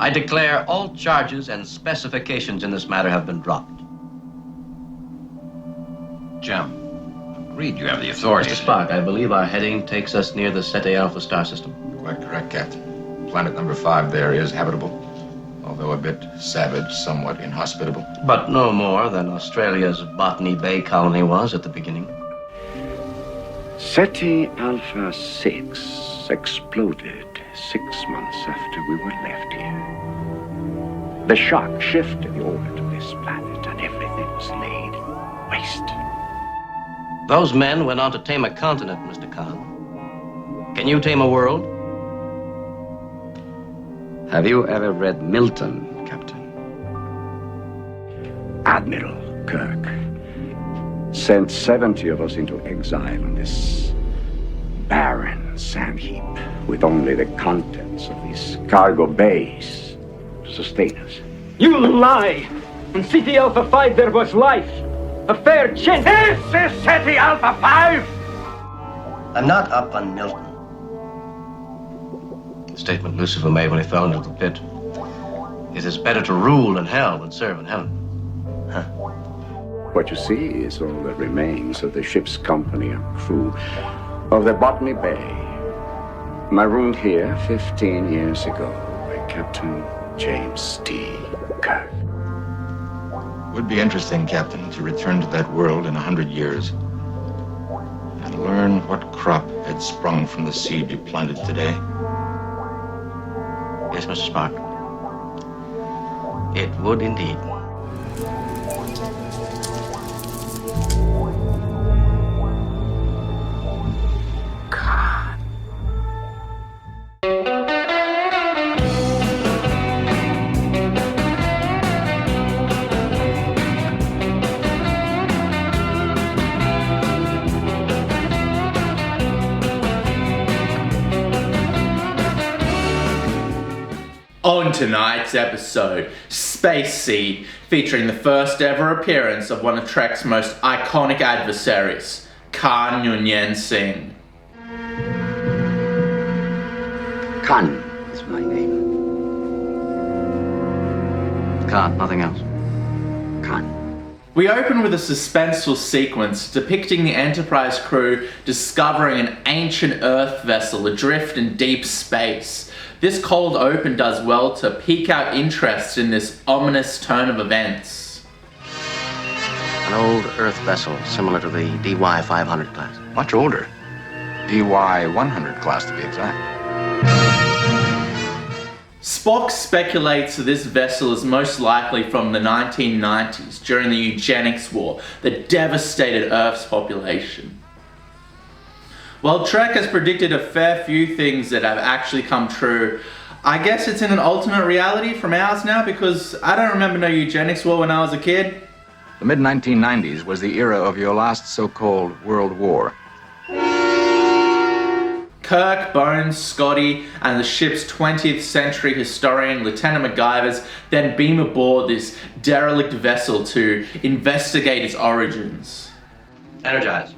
I declare all charges and specifications in this matter have been dropped. Jim, agreed you have the authority. Mr. Spock, I believe our heading takes us near the Ceti Alpha star system. Quite correct, Captain. Planet number 5 there is habitable, although a bit savage, somewhat inhospitable. But no more than Australia's Botany Bay colony was at the beginning. Ceti Alpha 6 exploded 6 months after we were left here. The shock shifted the orbit of this planet and everything was laid waste. Those men went on to tame a continent, Mr. Khan. Can you tame a world? Have you ever read Milton, Captain? Admiral Kirk sent 70 of us into exile on this barren sand heap with only the contents of these cargo bays to sustain us. You lie! On Ceti Alpha 5 there was life. A fair chance. This is Ceti Alpha 5! I'm not up on Milton. The statement Lucifer made when he fell into the pit. It is better to rule in hell than serve in heaven. Huh. What you see is all that remains of the ship's company and crew of the Botany Bay, marooned here 15 years ago by Captain James T. Kirk. Would be interesting, Captain, to return to that world in 100 years and learn what crop had sprung from the seed you planted today. Yes, Mr. Spock. It would indeed. On tonight's episode, Space Seed, featuring the first ever appearance of one of Trek's most iconic adversaries, Khan Noonien Singh. Khan is my name. Khan, nothing else. Khan. We open with a suspenseful sequence depicting the Enterprise crew discovering an ancient Earth vessel adrift in deep space. This cold open does well to pique our interest in this ominous turn of events. An old Earth vessel similar to the DY-500 class. Much older. DY-100 class, to be exact. Spock speculates that this vessel is most likely from the 1990s during the eugenics war that devastated Earth's population. While Trek has predicted a fair few things that have actually come true, I guess it's in an alternate reality from ours now because I don't remember no eugenics war when I was a kid. The mid-1990s was the era of your last so-called World War. Kirk, Bones, Scotty, and the ship's 20th century historian, Lieutenant MacGyvers, then beam aboard this derelict vessel to investigate its origins. Energize.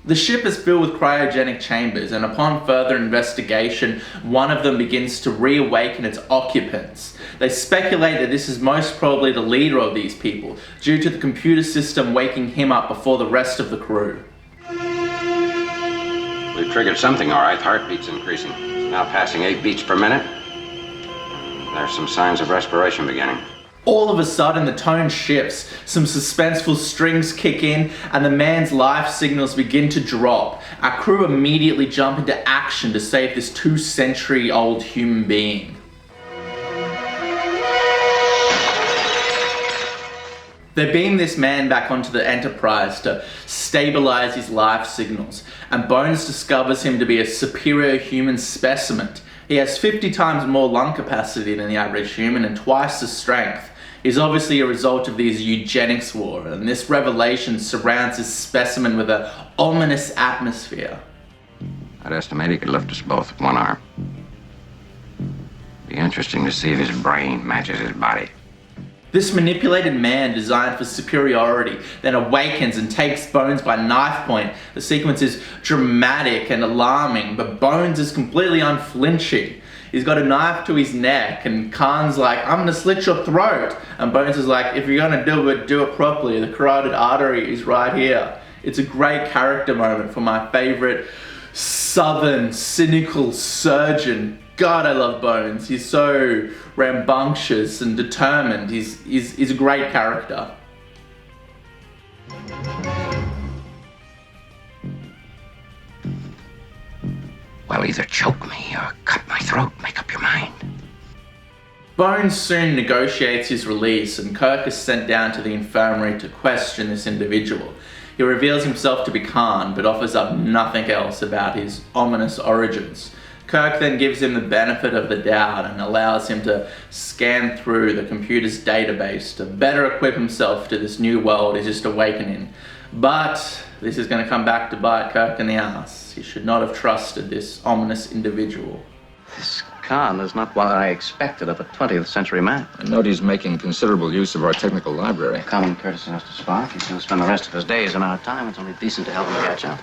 The ship is filled with cryogenic chambers, and upon further investigation, one of them begins to reawaken its occupants. They speculate that this is most probably the leader of these people, due to the computer system waking him up before the rest of the crew. We've triggered something, all right. Heartbeat's increasing. It's now passing 8 beats per minute. There's some signs of respiration beginning. All of a sudden, the tone shifts, some suspenseful strings kick in, and the man's life signals begin to drop. Our crew immediately jump into action to save this 2-century-old human being. They beam this man back onto the Enterprise to stabilize his life signals, and Bones discovers him to be a superior human specimen. He has 50 times more lung capacity than the average human and twice the strength. He's obviously a result of this eugenics war, and this revelation surrounds his specimen with an ominous atmosphere. I'd estimate he could lift us both with one arm. Be interesting to see if his brain matches his body. This manipulated man designed for superiority then awakens and takes Bones by knife point. The sequence is dramatic and alarming, but Bones is completely unflinching. He's got a knife to his neck and Khan's like, I'm gonna slit your throat. And Bones is like, if you're gonna do it properly. The carotid artery is right here. It's a great character moment for my favorite southern, cynical surgeon. God, I love Bones. He's so rambunctious and determined. He's a great character. Well, either choke me or cut my throat. Make up your mind. Bones soon negotiates his release, and Kirk is sent down to the infirmary to question this individual. He reveals himself to be Khan, but offers up nothing else about his ominous origins. Kirk then gives him the benefit of the doubt and allows him to scan through the computer's database to better equip himself to this new world he's just awakening. But this is going to come back to bite Kirk in the ass. He should not have trusted this ominous individual. This Khan is not what I expected of a 20th century man. I note he's making considerable use of our technical library. Common courtesy has to spark. He's going to spend the rest of his days in our time. It's only decent to help him catch up.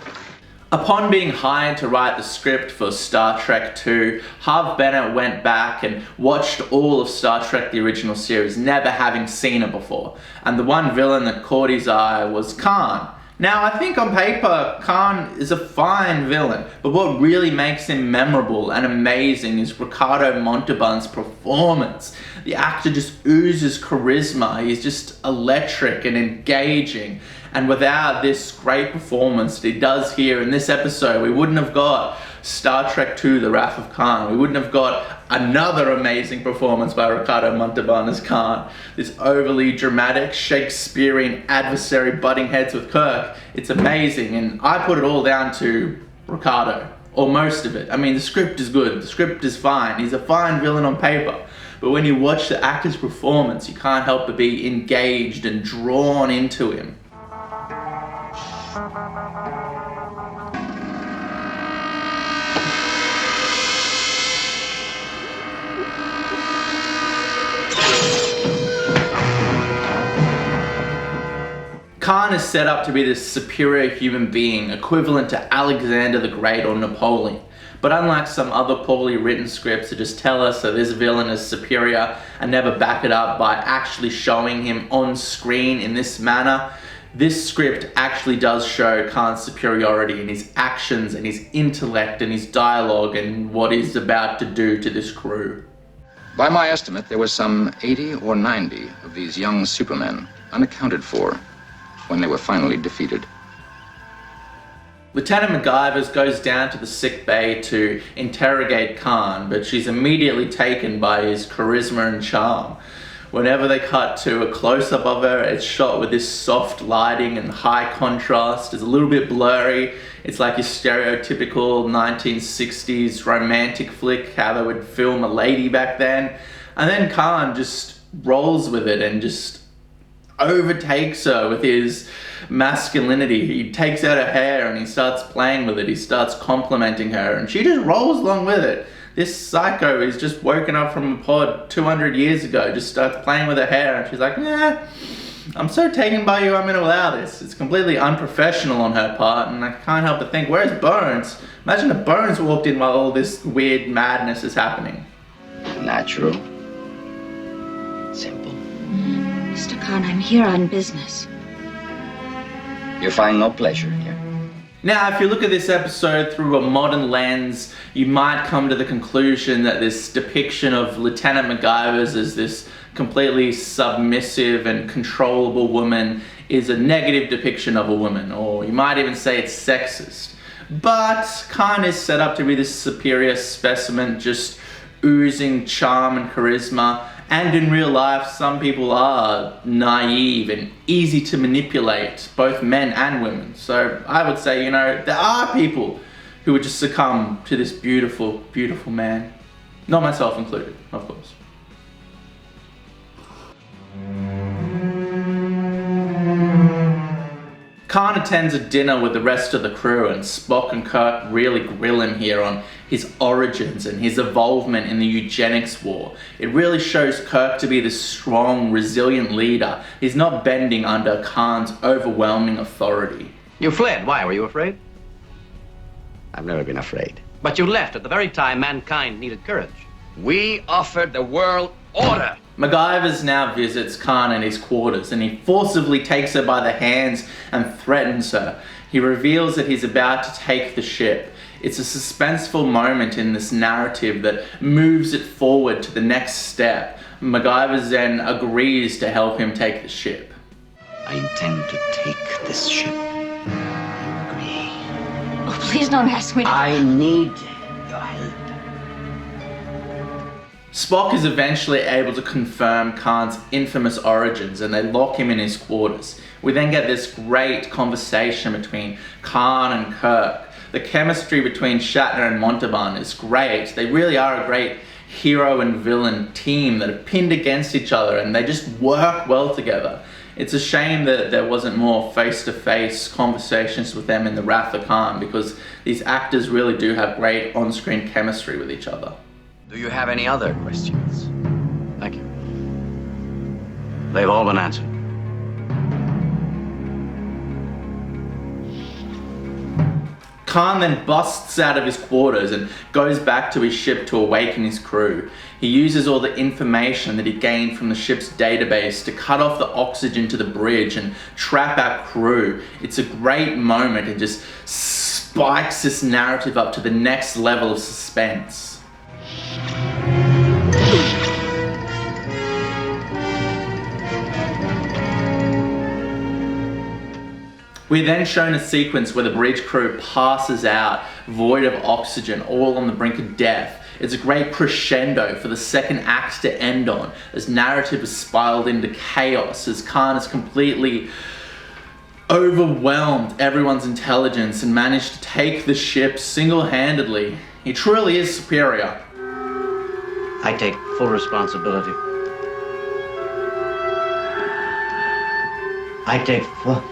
Upon being hired to write the script for Star Trek II, Harve Bennett went back and watched all of Star Trek the original series, never having seen it before. And the one villain that caught his eye was Khan. Now, I think on paper, Khan is a fine villain, but what really makes him memorable and amazing is Ricardo Montalban's performance. The actor just oozes charisma. He's just electric and engaging. And without this great performance that he does here in this episode, we wouldn't have got Star Trek II, The Wrath of Khan. We wouldn't have got another amazing performance by Ricardo Montalban as Khan. This overly dramatic Shakespearean adversary butting heads with Kirk. It's amazing, and I put it all down to Ricardo, or most of it. I mean, the script is good, the script is fine. He's a fine villain on paper. But when you watch the actor's performance, you can't help but be engaged and drawn into him. Khan is set up to be this superior human being, equivalent to Alexander the Great or Napoleon. But unlike some other poorly written scripts that just tell us that this villain is superior and never back it up by actually showing him on screen in this manner, this script actually does show Khan's superiority in his actions and his intellect and his dialogue and what he's about to do to this crew. By my estimate, there was some 80 or 90 of these young supermen unaccounted for when they were finally defeated. Lieutenant MacGyver goes down to the sick bay to interrogate Khan, but she's immediately taken by his charisma and charm. Whenever they cut to a close-up of her, it's shot with this soft lighting and high contrast. It's a little bit blurry. It's like your stereotypical 1960s romantic flick, how they would film a lady back then. And then Khan just rolls with it and just overtakes her with his masculinity. He takes out her hair and he starts playing with it. He starts complimenting her and she just rolls along with it. This psycho is just woken up from a pod 200 years ago, just starts playing with her hair and she's like, nah, I'm so taken by you, I'm going to allow this. It's completely unprofessional on her part, and I can't help but think, where's Bones? Imagine if Bones walked in while all this weird madness is happening. Natural. Simple. Mr. Khan, I'm here on business. You find no pleasure here. Now, if you look at this episode through a modern lens, you might come to the conclusion that this depiction of Lieutenant MacGyver's as this completely submissive and controllable woman is a negative depiction of a woman, or you might even say it's sexist. But Khan is set up to be this superior specimen, just oozing charm and charisma. And in real life, some people are naive and easy to manipulate, both men and women. So I would say, you know, there are people who would just succumb to this beautiful, beautiful man. Not myself included, of course. Khan attends a dinner with the rest of the crew, and Spock and Kirk really grill him here on his origins and his involvement in the eugenics war. It really shows Kirk to be this strong, resilient leader. He's not bending under Khan's overwhelming authority. You fled. Why? Were you afraid? I've never been afraid. But you left at the very time mankind needed courage. We offered the world order. MacGyver now visits Khan in his quarters, and he forcibly takes her by the hands and threatens her. He reveals that he's about to take the ship. It's a suspenseful moment in this narrative that moves it forward to the next step. MacGyver then agrees to help him take the ship. I intend to take this ship. You agree? Oh, please don't ask me to... I need your help. Spock is eventually able to confirm Khan's infamous origins, and they lock him in his quarters. We then get this great conversation between Khan and Kirk. The chemistry between Shatner and Montalban is great. They really are a great hero and villain team that are pinned against each other, and they just work well together. It's a shame that there wasn't more face-to-face conversations with them in The Wrath of Khan, because these actors really do have great on-screen chemistry with each other. Do you have any other questions? Thank you. They've all been answered. Khan then busts out of his quarters and goes back to his ship to awaken his crew. He uses all the information that he gained from the ship's database to cut off the oxygen to the bridge and trap our crew. It's a great moment and just spikes this narrative up to the next level of suspense. We're then shown a sequence where the bridge crew passes out, void of oxygen, all on the brink of death. It's a great crescendo for the second act to end on, as narrative is spiraled into chaos, as Khan has completely overwhelmed everyone's intelligence and managed to take the ship single-handedly. He truly is superior. I take full responsibility. I take full...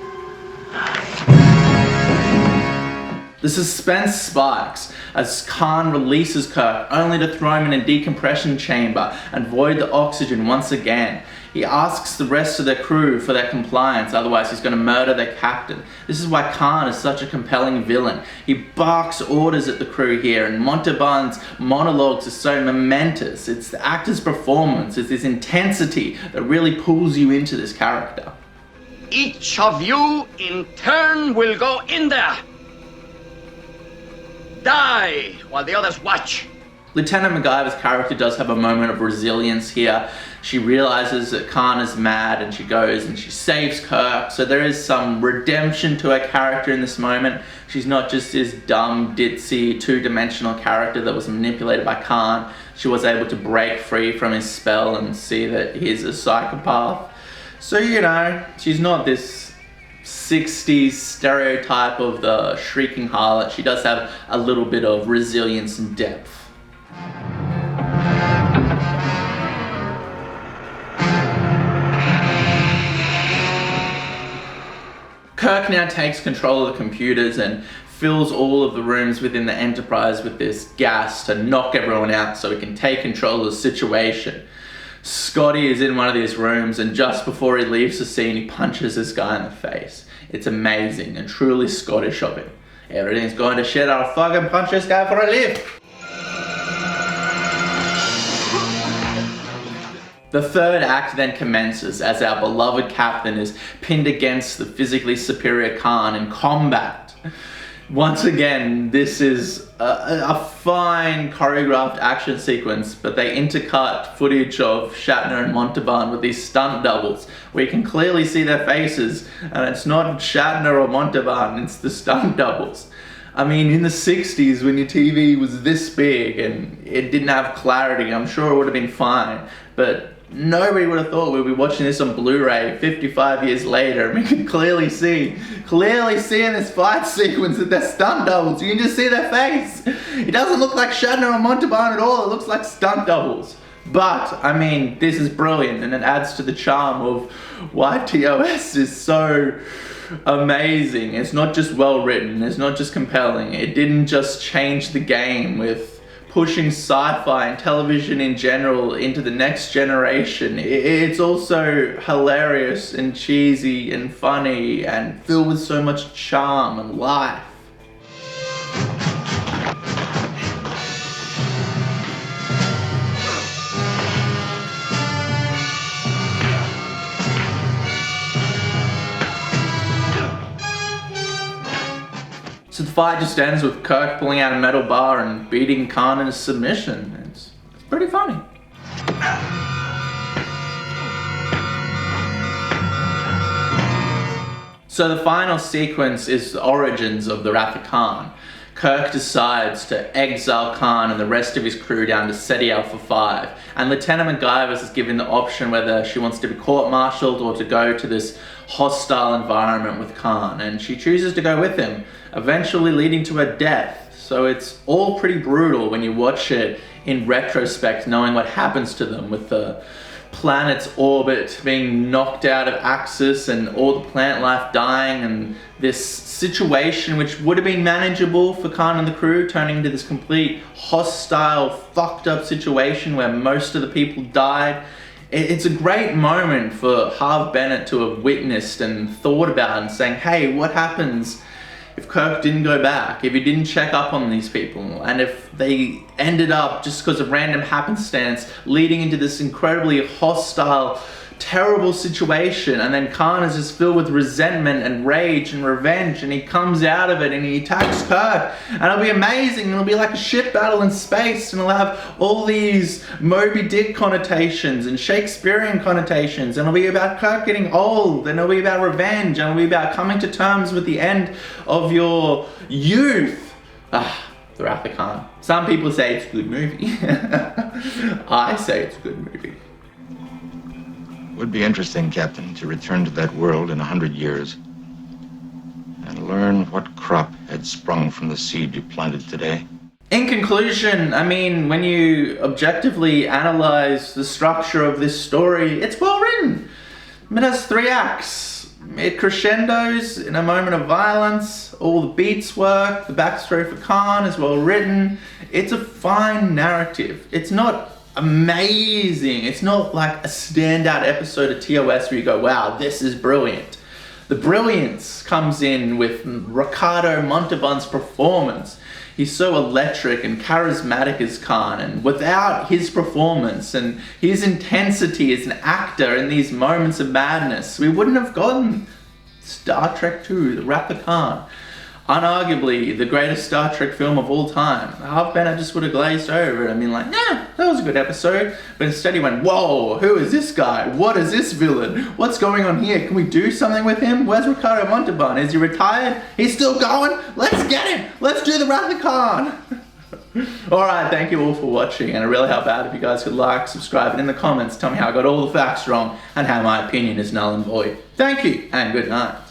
The suspense spikes as Khan releases Kirk, only to throw him in a decompression chamber and void the oxygen once again. He asks the rest of their crew for their compliance, otherwise he's going to murder their captain. This is why Khan is such a compelling villain. He barks orders at the crew here, and Montalban's monologues are so momentous. It's the actor's performance, it's this intensity that really pulls you into this character. Each of you in turn will go in there. Die while the others watch. Lieutenant MacGyver's character does have a moment of resilience here. She realizes that Khan is mad and she goes and she saves Kirk. So there is some redemption to her character in this moment. She's not just this dumb, ditzy, two-dimensional character that was manipulated by Khan. She was able to break free from his spell and see that he's a psychopath. So, you know, she's not this 60s stereotype of the shrieking harlot. She does have a little bit of resilience and depth. Kirk now takes control of the computers and fills all of the rooms within the Enterprise with this gas to knock everyone out so he can take control of the situation. Scotty is in one of these rooms, and just before he leaves the scene, he punches this guy in the face. It's amazing and truly Scottish of him. Everything's going to shit, I'll fucking punch this guy for a lift. The third act then commences as our beloved captain is pinned against the physically superior Khan in combat. Once again, this is a fine choreographed action sequence, but they intercut footage of Shatner and Montalban with these stunt doubles where you can clearly see their faces, and it's not Shatner or Montalban, it's the stunt doubles. I mean, in the 60s when your TV was this big and it didn't have clarity, I'm sure it would have been fine, but nobody would have thought we'd be watching this on Blu-ray 55 years later, and we can clearly see in this fight sequence that they're stunt doubles. You can just see their face. It doesn't look like Shatner or Montalban at all, it looks like stunt doubles. But, I mean, this is brilliant, and it adds to the charm of why TOS is so amazing. It's not just well written, it's not just compelling. It didn't just change the game with pushing sci-fi and television in general into the next generation. It's also hilarious and cheesy and funny and filled with so much charm and life. So the fight just ends with Kirk pulling out a metal bar and beating Khan into submission. It's pretty funny. So the final sequence is the origins of the Wrath of Khan. Kirk decides to exile Khan and the rest of his crew down to SETI Alpha 5, and Lieutenant MacGyver is given the option whether she wants to be court-martialed or to go to this hostile environment with Khan, and she chooses to go with him, eventually leading to her death. So it's all pretty brutal when you watch it in retrospect, knowing what happens to them with the planet's orbit being knocked out of axis and all the plant life dying, and this situation which would have been manageable for Khan and the crew turning into this complete hostile, fucked up situation where most of the people died. It's a great moment for Harve Bennett to have witnessed and thought about and saying, hey, what happens if Kirk didn't go back, if he didn't check up on these people, and if they ended up, just because of random happenstance, leading into this incredibly hostile, terrible situation, and then Khan is just filled with resentment and rage and revenge, and he comes out of it and he attacks Kirk, and it'll be amazing, it'll be like a ship battle in space, and it'll have all these Moby Dick connotations and Shakespearean connotations, and it'll be about Kirk getting old, and it'll be about revenge, and it'll be about coming to terms with the end of your youth. The Wrath of Khan. Some people say it's a good movie. I say it's a good movie. Would be interesting, Captain, to return to that world in 100 years and learn what crop had sprung from the seed you planted today. In conclusion, I mean, when you objectively analyze the structure of this story, it's well written. It has 3 acts. It crescendos in a moment of violence, all the beats work, the backstory for Khan is well written. It's a fine narrative. It's not amazing. It's not like a standout episode of TOS where you go, wow, this is brilliant. The brilliance comes in with Ricardo Montalban's performance. He's so electric and charismatic as Khan, and without his performance and his intensity as an actor in these moments of madness, we wouldn't have gotten Star Trek II, The Wrath of Khan. Unarguably the greatest Star Trek film of all time. Harve Bennett just would have glazed over it and been like, yeah, that was a good episode. But instead he went, whoa, who is this guy? What is this villain? What's going on here? Can we do something with him? Where's Ricardo Montalban? Is he retired? He's still going? Let's get him! Let's do The Wrath of Khan! Alright, thank you all for watching, and it really help out if you guys could like, subscribe, and in the comments tell me how I got all the facts wrong and how my opinion is null and void. Thank you, and good night.